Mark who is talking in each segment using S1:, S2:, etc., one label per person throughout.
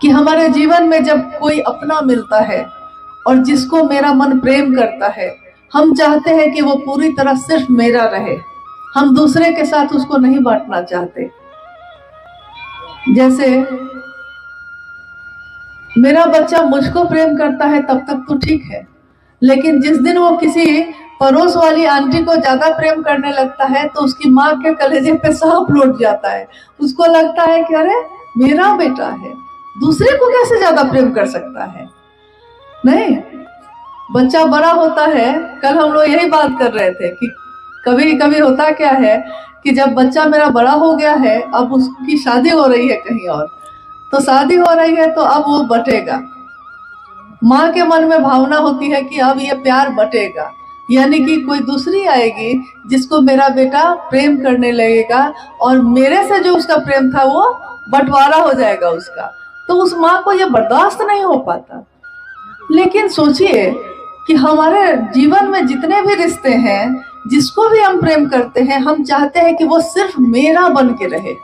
S1: कि हमारे जीवन में जब कोई अपना मिलता है और जिसको मेरा मन प्रेम करता है, हम चाहते हैं कि वो पूरी तरह सिर्फ मेरा रहे, हम दूसरे के साथ उसको नहीं बांटना चाहते। जैसे मेरा बच्चा मुझको प्रेम करता है तब तक तो ठीक है, लेकिन जिस दिन वो किसी पड़ोस वाली आंटी को ज्यादा प्रेम करने लगता है तो उसकी माँ के कलेजे पे सांप लौट जाता है। उसको लगता है कि अरे मेरा बेटा है, दूसरे को कैसे ज्यादा प्रेम कर सकता है। नहीं, बच्चा बड़ा होता है। कल हम लोग यही बात कर रहे थे कि कभी कभी होता क्या है कि जब बच्चा मेरा बड़ा हो गया है, अब उसकी शादी हो रही है कहीं और, तो शादी हो रही है तो अब वो बटेगा। माँ के मन में भावना होती है कि अब ये प्यार बटेगा, यानी कि कोई दूसरी आएगी जिसको मेरा बेटा प्रेम करने लगेगा और मेरे से जो उसका प्रेम था वो बंटवारा हो जाएगा उसका। तो उस माँ को ये बर्दाश्त नहीं हो पाता। लेकिन सोचिए कि हमारे जीवन में जितने भी रिश्ते हैं, जिसको भी हम प्रेम करते हैं, हम चाहते हैं कि वो सिर्फ मेरा बन के रहे।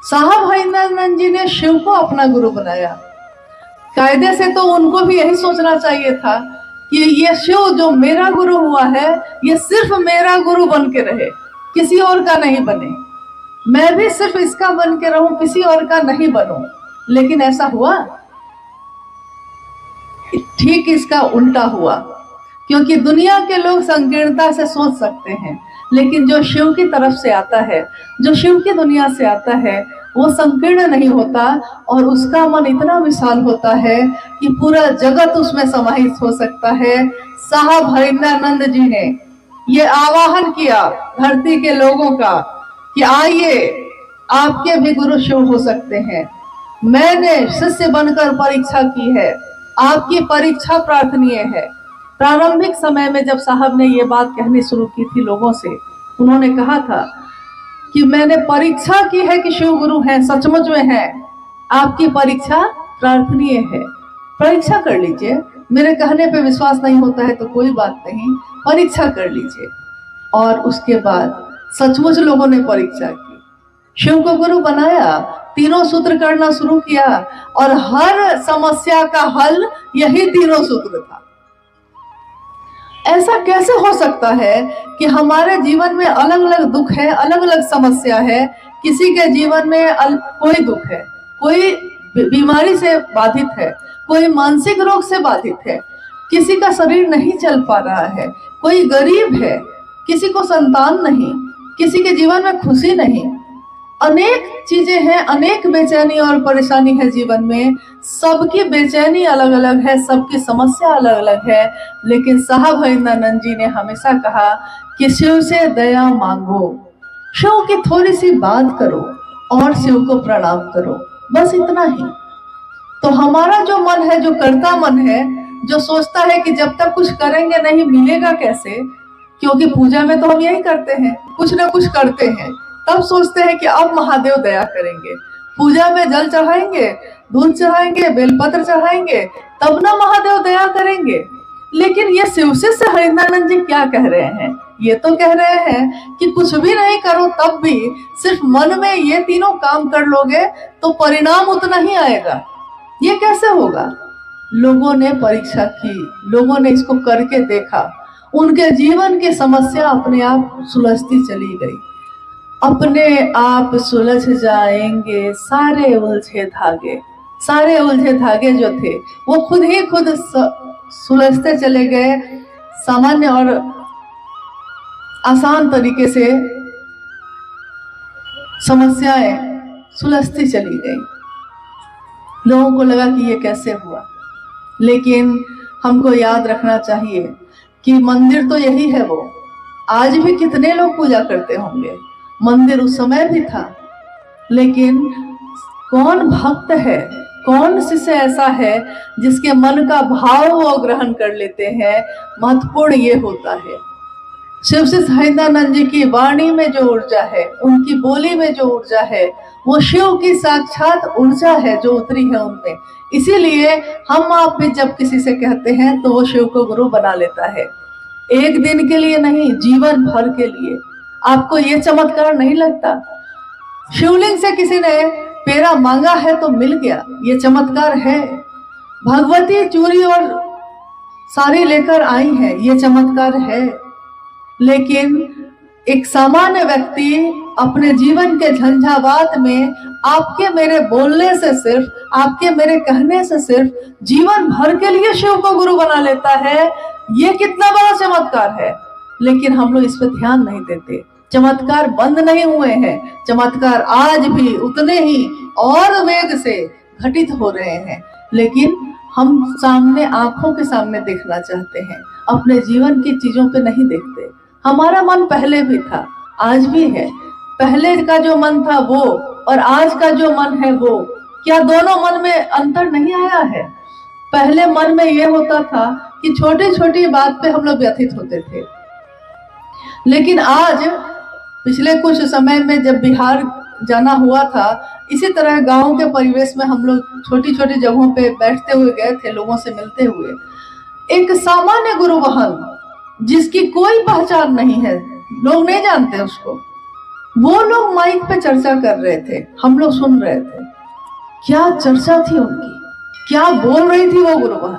S1: साहब हरिनंदन जी ने शिव को अपना गुरु बनाया। कायदे से तो उनको भी यही सोचना चाहिए था कि ये शिव जो मेरा गुरु हुआ है, ये सिर्फ मेरा गुरु बन के रहे, किसी और का नहीं बने। मैं भी सिर्फ इसका बन के रहूं, किसी और का नहीं बनूं। लेकिन ऐसा हुआ? ठीक इसका उल्टा हुआ। क्योंकि दुनिया के लोग संकीर्णता से सोच सकते हैं, लेकिन जो शिव की तरफ से आता है, जो शिव की दुनिया से आता है, वो संकीर्ण नहीं होता और उसका मन इतना विशाल होता है कि पूरा जगत उसमें समाहित हो सकता है। साहब हरिनंदन जी ने ये आवाहन किया धरती के लोगों का कि आइए, आपके भी गुरु शिव हो सकते हैं। मैंने शिष्य बनकर परीक्षा की है, आपकी परीक्षा प्रार्थनीय है। प्रारंभिक समय में जब साहब ने ये बात कहनी शुरू की थी लोगों से, उन्होंने कहा था कि मैंने परीक्षा की है कि शिव गुरु हैं, सचमुच में हैं, आपकी परीक्षा प्रार्थनीय है, परीक्षा कर लीजिए। मेरे कहने पे विश्वास नहीं होता है तो कोई बात नहीं, परीक्षा कर लीजिए। और उसके बाद सचमुच लोगों ने परीक्षा की, शिव को गुरु बनाया, तीनों सूत्र करना शुरू किया और हर समस्या का हल यही तीनों सूत्र था। ऐसा कैसे हो सकता है कि हमारे जीवन में अलग अलग दुख है, अलग अलग समस्या है। किसी के जीवन में कोई दुख है, कोई बीमारी से बाधित है, कोई मानसिक रोग से बाधित है, किसी का शरीर नहीं चल पा रहा है, कोई गरीब है, किसी को संतान नहीं, किसी के जीवन में खुशी नहीं। अनेक चीजें हैं, अनेक बेचैनी और परेशानी है जीवन में। सबकी बेचैनी अलग अलग है, सबकी समस्या अलग अलग है। लेकिन साहब हरिनंदन जी ने हमेशा कहा कि शिव से दया मांगो, शिव की थोड़ी सी बात करो और शिव को प्रणाम करो, बस इतना ही। तो हमारा जो मन है, जो कर्ता मन है, जो सोचता है कि जब तक कुछ करेंगे नहीं मिलेगा कैसे, क्योंकि पूजा में तो हम यही करते हैं, कुछ ना कुछ करते हैं, तब सोचते हैं कि अब महादेव दया करेंगे। पूजा में जल चढ़ाएंगे, दूध चढ़ाएंगे, बेलपत्र चढ़ाएंगे, तब ना महादेव दया करेंगे। लेकिन ये शिव शिष्य हरिनंदन जी क्या कह रहे हैं? ये तो कह रहे हैं कि कुछ भी नहीं करो तब भी सिर्फ मन में ये तीनों काम कर लोगे तो परिणाम उतना ही आएगा। ये कैसे होगा? लोगों ने परीक्षा की, लोगों ने इसको करके देखा, उनके जीवन की समस्या अपने आप सुलझती चली गई। अपने आप सुलझ जाएंगे सारे उलझे धागे। सारे उलझे धागे जो थे वो खुद ही खुद सुलझते चले गए। सामान्य और आसान तरीके से समस्याएं सुलझती चली गई। लोगों को लगा कि ये कैसे हुआ, लेकिन हमको याद रखना चाहिए कि मंदिर तो यही है, वो आज भी कितने लोग पूजा करते होंगे। मंदिर उस समय भी था, लेकिन कौन भक्त है, कौन शिष्य ऐसा है जिसके मन का भाव वो ग्रहण कर लेते हैं। महत्वपूर्ण ये होता है, शिव शिष्य हरिनंदन जी की वाणी में जो ऊर्जा है, उनकी बोली में जो ऊर्जा है, वो शिव की साक्षात ऊर्जा है जो उतरी है उनमें। इसीलिए हम आप भी जब किसी से कहते हैं तो वो शिव को गुरु बना लेता है। एक दिन के लिए नहीं, जीवन भर के लिए। आपको ये चमत्कार नहीं लगता? शिवलिंग से किसी ने पेड़ा मांगा है तो मिल गया, ये चमत्कार है। भगवती चूड़ी और साड़ी लेकर आई है, ये चमत्कार है। लेकिन एक सामान्य व्यक्ति अपने जीवन के झंझावात में आपके मेरे बोलने से, सिर्फ आपके मेरे कहने से सिर्फ जीवन भर के लिए शिव को गुरु बना लेता है। ये कितना बड़ा चमत्कार है। लेकिन हम लोग इस पर ध्यान नहीं देते। चमत्कार बंद नहीं हुए हैं, चमत्कार आज भी उतने ही और वेग से घटित हो रहे हैं। लेकिन हम सामने, आंखों के सामने देखना चाहते हैं, अपने जीवन की चीजों पे नहीं देखते। हमारा मन पहले भी था, आज भी है। पहले का जो मन था वो और आज का जो मन है वो, क्या दोनों मन में अंतर नहीं आया है? पहले मन में ये होता था कि छोटी छोटी बात पे हम लोग व्यथित होते थे। लेकिन आज पिछले कुछ समय में जब बिहार जाना हुआ था, इसी तरह गांव के परिवेश में हम लोग छोटी छोटी जगहों पे बैठते हुए गए थे, लोगों से मिलते हुए। एक सामान्य गुरु बहन जिसकी कोई पहचान नहीं है, लोग नहीं जानते उसको, वो लोग माइक पे चर्चा कर रहे थे, हम लोग सुन रहे थे। क्या चर्चा थी उनकी, क्या बोल रही थी वो गुरु बहन।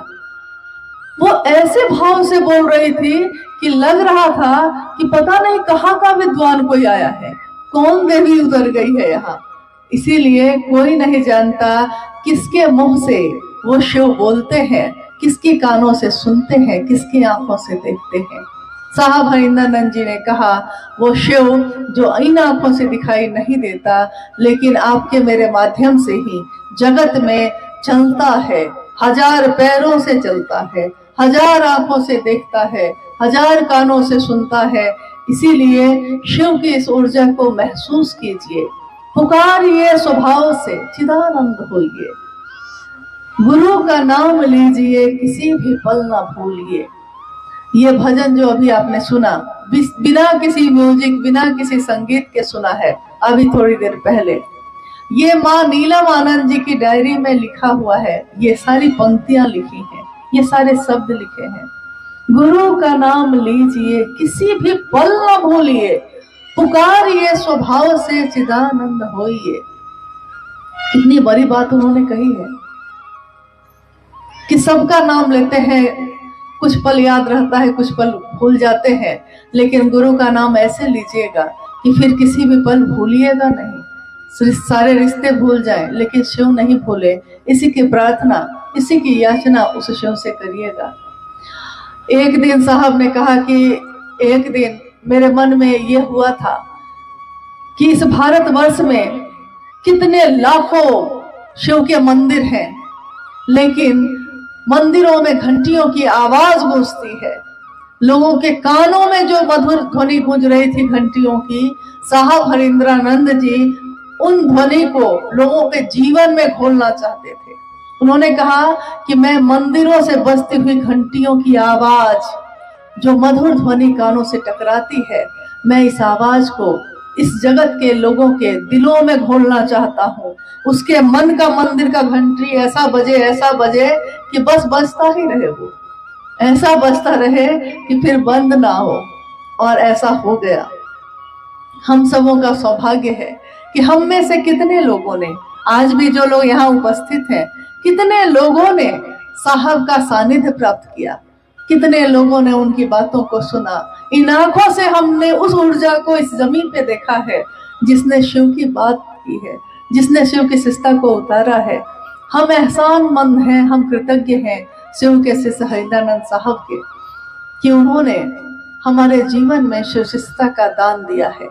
S1: वो ऐसे भाव से बोल रही थी कि लग रहा था कि पता नहीं कहाँ का विद्वान कोई आया है, कौन देवी उतर गई है यहाँ। इसीलिए कोई नहीं जानता किसके मुंह से वो शिव बोलते हैं, किसके कानों से सुनते हैं, किसकी आंखों से देखते हैं। साहब हरिंद्रानंद जी ने कहा, वो शिव जो इन आंखों से दिखाई नहीं देता, लेकिन आपके मेरे माध्यम से ही जगत में चलता है, 1000 पैरों से चलता है, 1000 आंखों से देखता है, 1000 कानों से सुनता है। इसीलिए शिव की इस ऊर्जा को महसूस कीजिए, पुकारिए स्वभाव से चिदानंद होइए, गुरु का नाम लीजिए, किसी भी पल ना भूलिए। ये भजन जो अभी आपने सुना, बिना किसी म्यूजिक, बिना किसी संगीत के सुना है अभी थोड़ी देर पहले, ये माँ नीलम आनंद जी की डायरी में लिखा हुआ है। ये सारी पंक्तियां लिखी हैं, ये सारे शब्द लिखे हैं। गुरु का नाम लीजिए, किसी भी पल न भूलिए, पुकारिए स्वभाव से चिदानंद होइए। कितनी बड़ी बात उन्होंने कही है कि सबका नाम लेते हैं, कुछ पल याद रहता है, कुछ पल भूल जाते हैं, लेकिन गुरु का नाम ऐसे लीजिएगा कि फिर किसी भी पल भूलिएगा नहीं। सारे रिश्ते भूल जाएं लेकिन शिव नहीं भूले। इसी की प्रार्थना, इसी की याचना उस शिव से करिएगा। एक दिन साहब ने कहा कि एक दिन मेरे मन में ये हुआ था कि इस भारतवर्ष में कितने लाखों शिव के मंदिर हैं, लेकिन मंदिरों में घंटियों की आवाज गूंजती है। लोगों के कानों में जो मधुर ध्वनि गूंज रही थी घंटियों की, साहब हरिंद्रानंद जी उन ध्वनि को लोगों के जीवन में घोलना चाहते थे। उन्होंने कहा कि मैं मंदिरों से बजती हुई घंटियों की आवाज, जो मधुर ध्वनि कानों से टकराती है, मैं इस आवाज को इस जगत के लोगों के दिलों में घोलना चाहता हूँ। उसके मन का मंदिर का घंटी ऐसा बजे कि बस बजता ही रहे, वो ऐसा बजता रहे कि फिर बंद ना हो। और ऐसा हो गया। हम सबों का सौभाग्य है कि हम में से कितने लोगों ने, आज भी जो लोग यहाँ उपस्थित हैं, कितने लोगों ने साहब का सानिध्य प्राप्त किया, कितने लोगों ने उनकी बातों को सुना। इन आंखों से हमने उस ऊर्जा को इस जमीन पे देखा है जिसने शिव की बात की है, जिसने शिव की शिष्टता को उतारा है। हम एहसानमंद हैं, हम कृतज्ञ हैं शिव के शिष्य हरिंद्रानंद साहब के, कि उन्होंने हमारे जीवन में शिव शिष्टता का दान दिया है।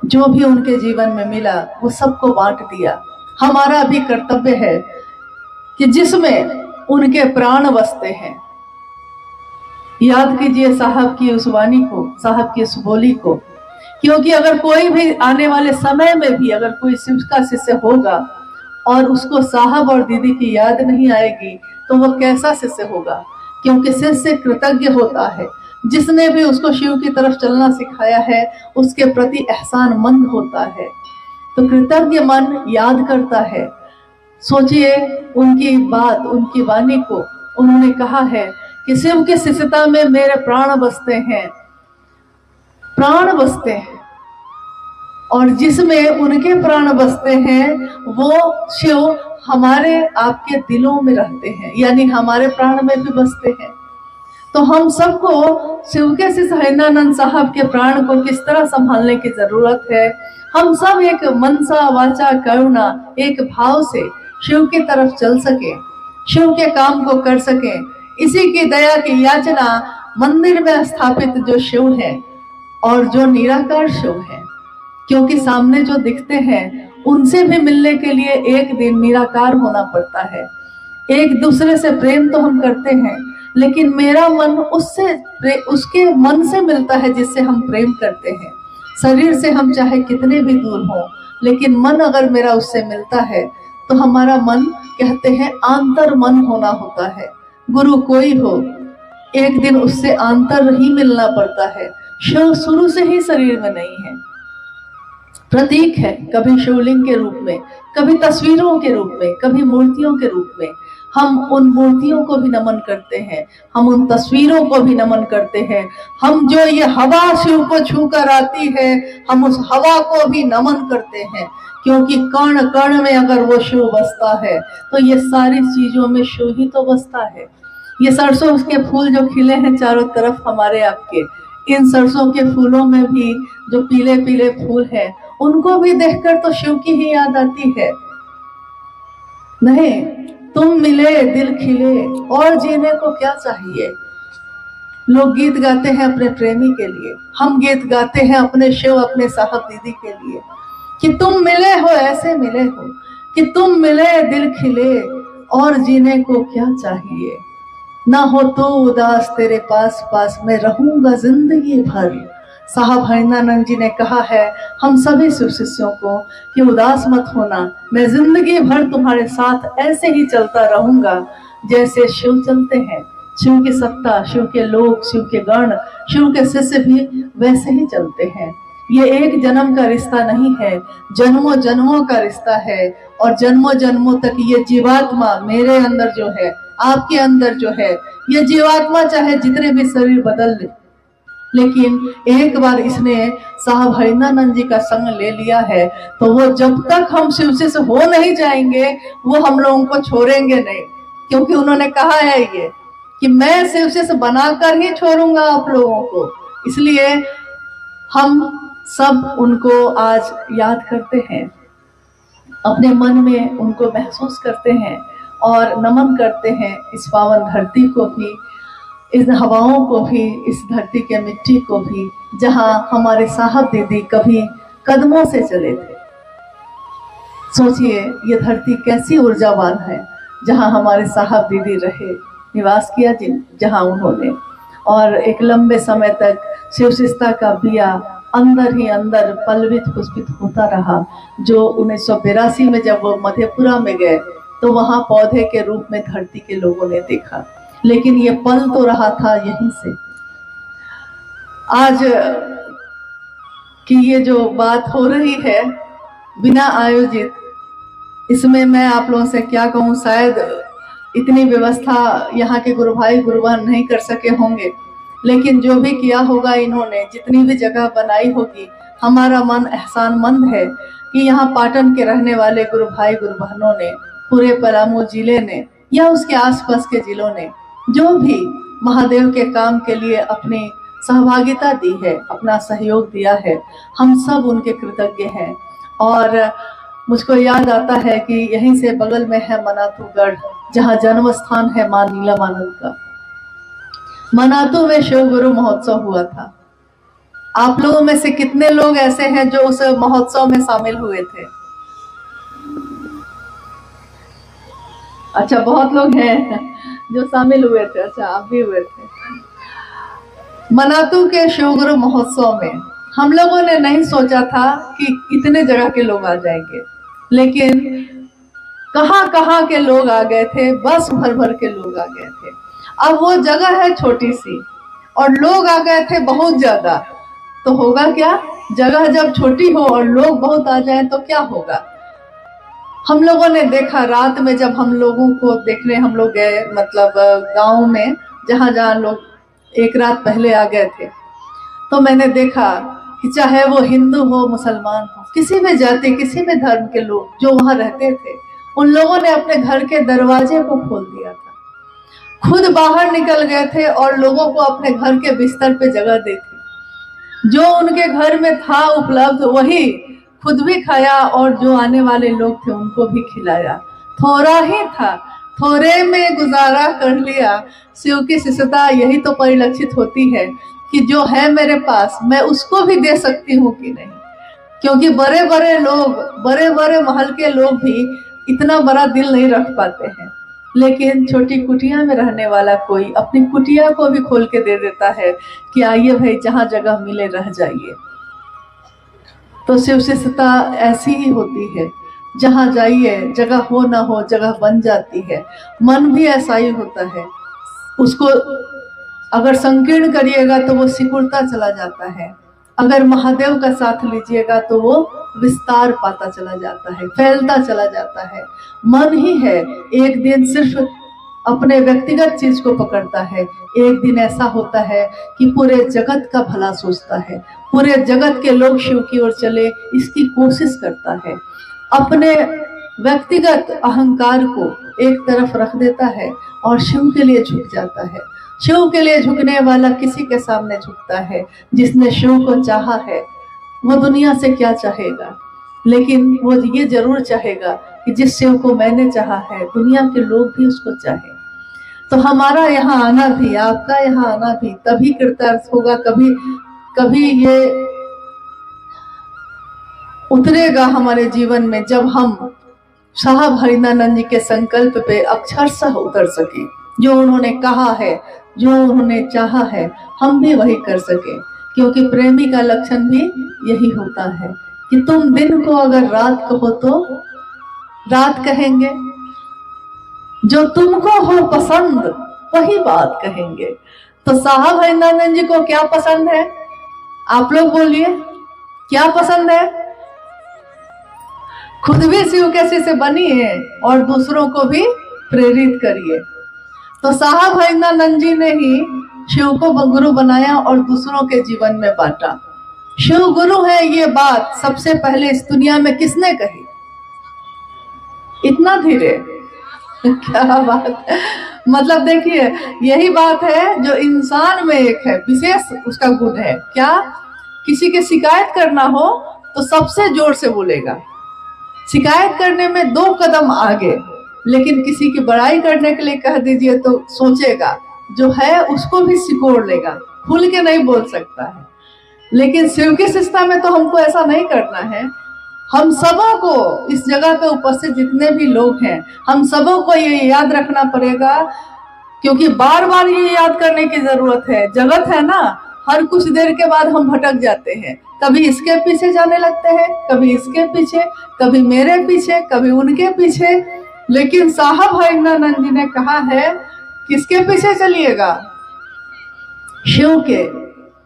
S1: जो भी उनके जीवन में मिला वो सबको बांट दिया। हमारा भी कर्तव्य है कि जिसमें उनके प्राण बसते हैं, याद कीजिए साहब की उस वाणी को, साहब की उस बोली को। क्योंकि अगर कोई भी आने वाले समय में भी अगर कोई शिव का शिष्य होगा और उसको साहब और दीदी की याद नहीं आएगी तो वो कैसा शिष्य होगा। क्योंकि शिष्य कृतज्ञ होता है, जिसने भी उसको शिव की तरफ चलना सिखाया है उसके प्रति एहसानमंद होता है, तो कृतज्ञ मन याद करता है। सोचिए उनकी बात, उनकी वाणी को। उन्होंने कहा है कि शिव की शिष्यता में मेरे प्राण बसते हैं, प्राण बसते हैं। और जिसमें उनके प्राण बसते हैं वो शिव हमारे आपके दिलों में रहते हैं, यानी हमारे प्राण में भी बसते हैं। तो हम सबको शिव के शिष्य हरिनानंद साहब के प्राण को किस तरह संभालने की जरूरत है। हम सब एक मनसा वाचा करुणा एक भाव से शिव की तरफ चल सके, शिव के काम को कर सके। इसी की दया की याचना मंदिर में स्थापित जो शिव है और जो निराकार शिव है, क्योंकि सामने जो दिखते हैं उनसे भी मिलने के लिए एक दिन निराकार होना पड़ता है। एक दूसरे से प्रेम तो हम करते हैं, लेकिन मेरा मन उसके मन से मिलता है जिससे हम प्रेम करते हैं। शरीर से हम चाहे कितने भी दूर हों, लेकिन मन अगर मेरा उससे मिलता है तो हमारा मन, कहते हैं, आंतर मन होना होता है। गुरु कोई हो, एक दिन उससे आंतर ही मिलना पड़ता है। शिव शुरू से ही शरीर में नहीं है, प्रतीक है, कभी शिवलिंग के रूप में, कभी तस्वीरों के रूप में, कभी मूर्तियों के रूप में। हम उन मूर्तियों को भी नमन करते हैं, हम उन तस्वीरों को भी नमन करते हैं। हम जो ये हवा शिव को छूकर आती है, हम उस हवा को भी नमन करते हैं, क्योंकि कण कण में अगर वो शिव बसता है तो ये सारी चीजों में शिव ही तो बसता है। ये सरसों के फूल जो खिले हैं चारों तरफ हमारे आपके, इन सरसों के फूलों में भी जो पीले पीले फूल हैं, उनको भी देखकर तो शिव की ही याद आती है। नहीं, तुम मिले दिल खिले और जीने को क्या चाहिए। लोग गीत गाते हैं अपने प्रेमी के लिए, हम गीत गाते हैं अपने शिव, अपने साहब दीदी के लिए, कि तुम मिले हो, ऐसे मिले हो कि तुम मिले दिल खिले और जीने को क्या चाहिए। ना हो तो उदास तेरे पास पास मैं रहूंगा जिंदगी भर। साहब हरिनानंद जी ने कहा है हम सभी शिव शिष्यों को कि उदास मत होना, मैं जिंदगी भर तुम्हारे साथ ऐसे ही चलता रहूंगा जैसे शिव चलते हैं। शिव की सत्ता, शिव के लोग, शिव के गण, शिव के शिष्य भी वैसे ही चलते हैं। ये एक जन्म का रिश्ता नहीं है, जन्मों जन्मों का रिश्ता है। और जन्मों जन्मों तक ये जीवात्मा मेरे अंदर जो है, आपके अंदर जो है, ये जीवात्मा चाहे जितने भी शरीर बदल ले, लेकिन एक बार इसने साहब हरिनानंद जी का संग ले लिया है तो वो जब तक हम शिव से हो नहीं जाएंगे वो हम लोगों को छोड़ेंगे नहीं। क्योंकि उन्होंने कहा है ये कि मैं शिव से बनाकर ही छोड़ूंगा आप लोगों को। इसलिए हम सब उनको आज याद करते हैं, अपने मन में उनको महसूस करते हैं और नमन करते हैं इस पावन धरती को भी, इस हवाओं को भी, इस धरती के मिट्टी को भी, जहां हमारे साहब दीदी कभी कदमों से चले थे। सोचिए ये धरती कैसी ऊर्जावान है, जहां हमारे साहब दीदी रहे, निवास किया जहां उन्होंने, और एक लंबे समय तक शिव शिष्टता का बिया अंदर ही अंदर पल्वित पुष्पित होता रहा। जो 1982 में जब वो मधेपुरा में गए तो वहां पौधे के रूप में धरती के लोगों ने देखा, लेकिन ये पल तो रहा था यहीं से। आज की ये जो बात हो रही है बिना आयोजित, इसमें मैं आप लोगों से क्या कहूँ, शायद इतनी व्यवस्था यहाँ के गुरु भाई गुरु बहन नहीं कर सके होंगे, लेकिन जो भी किया होगा इन्होंने, जितनी भी जगह बनाई होगी, हमारा मन एहसानमंद है कि यहाँ पाटन के रहने वाले गुरु भाई गुरु बहनों ने, पूरे पलामू जिले ने या उसके आसपास के जिलों ने जो भी महादेव के काम के लिए अपनी सहभागिता दी है, अपना सहयोग दिया है, हम सब उनके कृतज्ञ हैं। और मुझको याद आता है कि यहीं से बगल में है मनातूगढ़, जहाँ जन्म स्थान है मां नीलमानंद का। मनातू में शिव गुरु महोत्सव हुआ था। आप लोगों में से कितने लोग ऐसे हैं जो उस महोत्सव में शामिल हुए थे? अच्छा, बहुत लोग हैं जो शामिल हुए थे। अच्छा, आप भी हुए थे। मनातू के शिव गुरु महोत्सव में हम लोगों ने नहीं सोचा था कि इतने जगह के लोग आ जाएंगे, लेकिन कहां कहां के लोग आ गए थे, बस भर भर के लोग आ गए थे। अब वो जगह है छोटी सी और लोग आ गए थे बहुत ज्यादा, तो होगा क्या? जगह जब छोटी हो और लोग बहुत आ जाएं तो क्या होगा? हम लोगों ने देखा रात में, जब हम लोगों को देखने हम लोग गए, मतलब गांव में जहां जहां लोग एक रात पहले आ गए थे, तो मैंने देखा कि चाहे वो हिंदू हो मुसलमान हो, किसी भी जाति किसी भी धर्म के लोग जो वहां रहते थे, उन लोगों ने अपने घर के दरवाजे को खोल दिया था, खुद बाहर निकल गए थे और लोगों को अपने घर के बिस्तर पे जगह दी थी। जो उनके घर में था उपलब्ध वही खुद भी खाया और जो आने वाले लोग थे उनको भी खिलाया। थोड़ा ही था, थोड़े में गुजारा कर लिया। शिव की शिष्यता यही तो परिलक्षित होती है कि जो है मेरे पास मैं उसको भी दे सकती हूँ कि नहीं। क्योंकि बड़े बड़े लोग, बड़े बड़े महल के लोग भी इतना बड़ा दिल नहीं रख पाते हैं, लेकिन छोटी कुटिया में रहने वाला कोई अपनी कुटिया को भी खोल के दे देता है कि आइए भाई, जहाँ जगह मिले रह जाइए। तो शिव शिष्यता ऐसी ही होती है, जहाँ जाइए जगह हो ना हो जगह बन जाती है। मन भी ऐसा ही होता है, उसको अगर संकीर्ण करिएगा तो वो सिकुड़ता चला जाता है, अगर महादेव का साथ लीजिएगा तो वो विस्तार पाता चला जाता है, फैलता चला जाता है। मन ही है एक दिन सिर्फ अपने व्यक्तिगत चीज को पकड़ता है, एक दिन ऐसा होता है कि पूरे जगत का भला सोचता है, पूरे जगत के लोग शिव की ओर चले इसकी कोशिश करता है, अपने व्यक्तिगत अहंकार को एक तरफ रख देता है और शिव के लिए झुक जाता है। शिव के लिए झुकने वाला किसी के सामने झुकता है। जिसने शिव को चाहा है वो दुनिया से क्या चाहेगा, लेकिन वो ये जरूर चाहेगा कि जिस शिव को मैंने चाहा है दुनिया के लोग भी उसको चाहे। तो हमारा यहाँ आना भी, आपका यहाँ आना भी तभी कृतार्थ होगा, कभी कभी ये उतरेगा हमारे जीवन में जब हम साहब हरिनानंद जी के संकल्प पे अक्षरशः उतर सके। जो उन्होंने कहा है, जो उन्होंने चाहा है, हम भी वही कर सके। क्योंकि प्रेमी का लक्षण भी यही होता है कि तुम दिन को अगर रात कहो तो रात कहेंगे, जो तुमको हो पसंद वही बात कहेंगे। तो साहब हरिनानंद जी को क्या पसंद है, आप लोग बोलिए क्या पसंद है? खुद भी शिव के शिष्य बनिए और दूसरों को भी प्रेरित करिए। तो साहब हरिनानंद जी ने ही शिव को गुरु बनाया और दूसरों के जीवन में बांटा। शिव गुरु है ये बात सबसे पहले इस दुनिया में किसने कही? इतना धीरे क्या बात है। मतलब देखिए, यही बात है जो इंसान में एक है, विशेष उसका गुण है। क्या? किसी के शिकायत करना हो तो सबसे जोर से बोलेगा, शिकायत करने में 2 कदम आगे, लेकिन किसी की बड़ाई करने के लिए कह दीजिए तो सोचेगा, जो है उसको भी सिकोड़ लेगा, खुल के नहीं बोल सकता है। लेकिन शिव की शिष्यता में तो हमको ऐसा नहीं करना है। हम सबों को, इस जगह पे उपस्थित जितने भी लोग हैं, हम सबों को ये याद रखना पड़ेगा, क्योंकि बार बार ये याद करने की जरूरत है। जगत है ना, हर कुछ देर के बाद हम भटक जाते हैं, कभी इसके पीछे जाने लगते हैं, कभी इसके पीछे, कभी मेरे पीछे, कभी उनके पीछे। लेकिन साहब हरिनानंद जी ने कहा है किसके पीछे चलिएगा? शिव के।